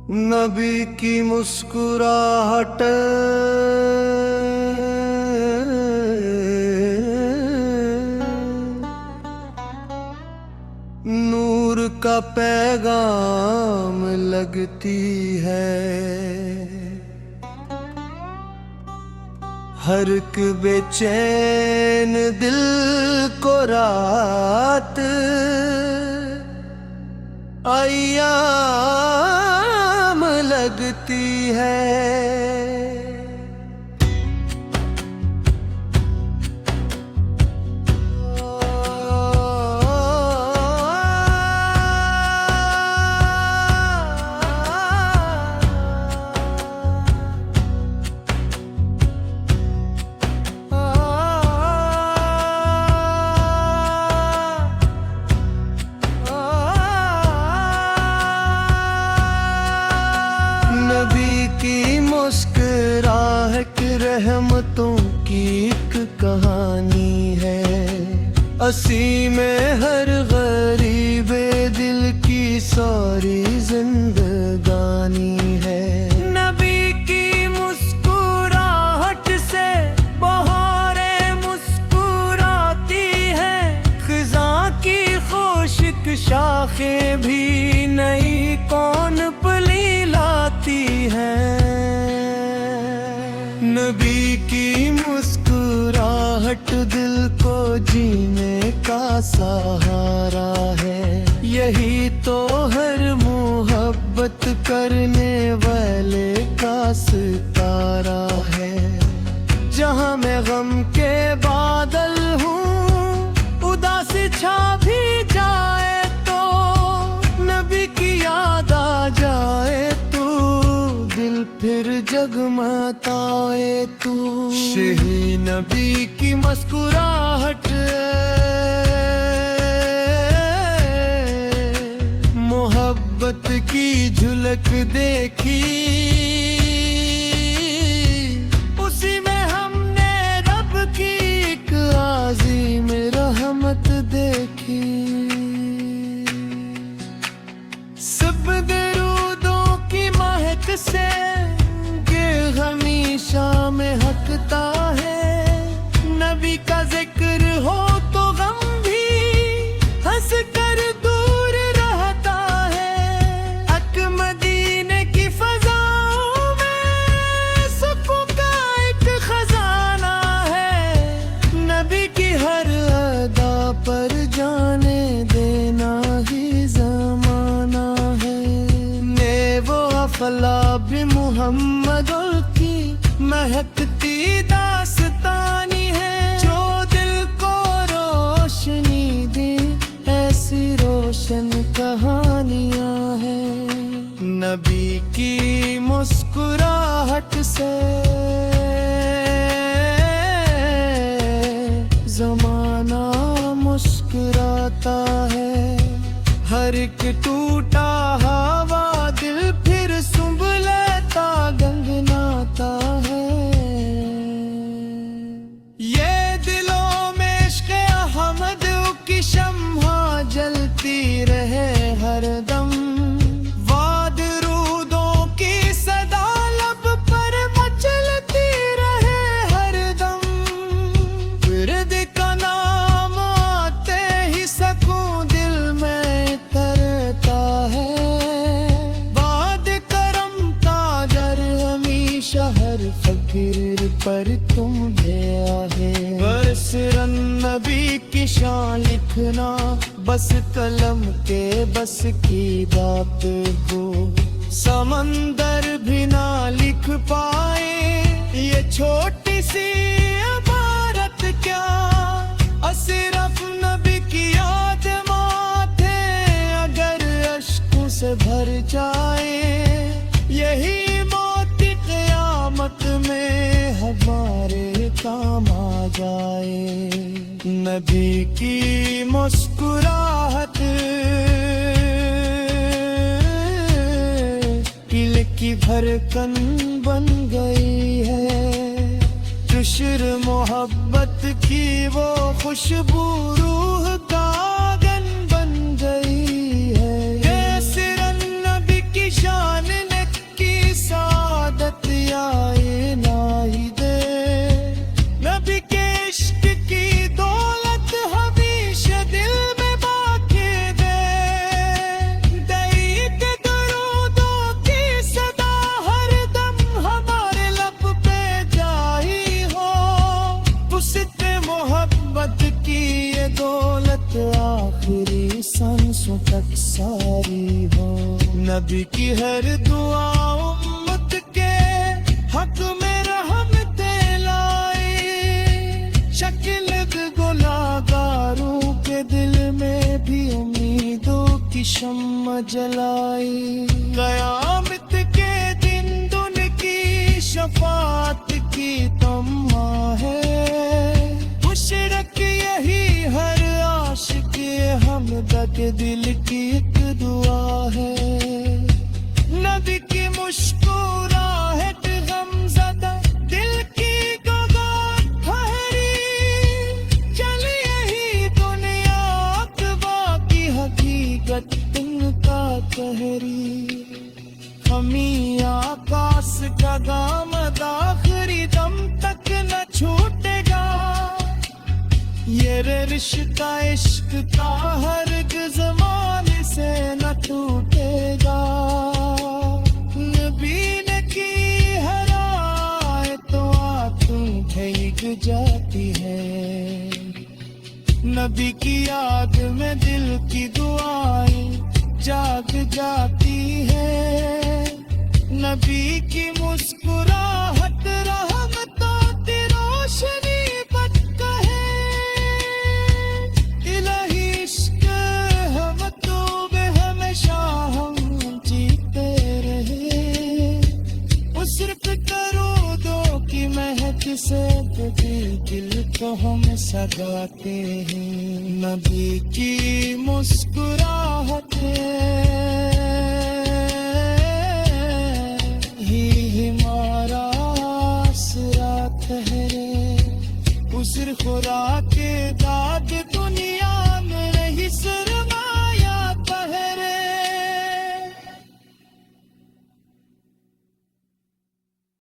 नबी की मुस्कुराहट नूर का पैगाम लगती है। हर एक बेचैन दिल को रात अय्याम लगती है। नबी की मुस्कुराहट रहमतों की एक कहानी है। असी में हर गरीबे दिल की सारी जिंदगानी है। नबी की मुस्कुराहट से बहारें मुस्कुराती है। खिज़ां की खुश्क शाखें भी नई कौन पली लाती है। नबी की मुस्कुराहट दिल को जीने का सहारा है। यही तो हर मोहब्बत करने वाले का सितारा है। जहाँ मैं गम के बादल हूँ, उदासी छा भी जाए तो नबी की याद आ जाए तो दिल फिर जगमगाए तू। शही नबी की मुस्कुराहट मोहब्बत की झलक देखी, उसी में हमने रब की एक अज़ीम रहमत देखी। सब दरूदों की महक से ये हमेशा में हकता है। नबी का जिक्र हो तो गम भी हंस कर दूर रहता है। अक मदीने की फ़ज़ाओं में सुकून का एक खजाना है। नबी की हर अदा पर जाने देना ही ज़माना है। ने वो अफला भी मुहम्मद की महकती दास्तानी है। जो दिल को रोशनी दे ऐसी रोशन कहानियां हैं। नबी की मुस्कुराहट से ज़माना मुस्कुराता है। हर एक टूटा हवा दिल फिर सुंभ लेता गंगनाता है। ये दिलों में इश्क़ अहमद की शम्हा जलती रहे हरदम। वाद रूदों की सदा लब पर मचलती रहे हरदम। विरद का नाम आते ही सकून दिल में तरता है। बाद करम का दर हमेशा हर फकीर पर तुम गया है। बस नबी की शान लिखना बस कलम के बस की बात हो। समंदर भी ना लिख पाए ये छोटी सी इबारत क्या। सिर्फ नबी की याद माथे अगर अश्कों से भर जाए। यही मोती क़यामत में हमारे काम आ जाए। नबी की मुस्कुराहट दिल की धड़कन बन गई है। तुशर मोहब्बत की वो खुशबू रूह का आंगन बन गई है। ये सिरन नबी की शान ने सांसों तक सारी हो। नबी की हर दुआ उम्मत के हक में रहमते लाए। शक्ल गुनाहगारों के दिल में भी उम्मीदों की शम्मा जलाई। कयामत के दिन दुन की शफात की तम्मा है। मुशरक यही हर आशिक हमदा के दिल की एक दुआ है। नबी की मुस्कुराहट गमज़दा दिल की गवाह ठहरी। चल यही दुनिया अक़बा की हकीकत इनका कहरी। हमी आकाश का दामद आखिरी दम तक न छूटेगा। ये रिश्ता इश्क का हरगिज़ ज़माने से न टूटेगा। नबी ने की हर आए तो आंखें भीग जाती है। नबी की याद में दिल की दुआएं जाग जाती है। नबी की मुस्कुराहट रहमतों की रोशनी बन है। इलाही इश्क हम तो में हमेशा हम जीते रहे। उस्रत करो दो की महक से दिल को हम सगाते हैं। नबी की मुस्कुराहट ही हमारा आसरा ठहरे। उस्र खुराक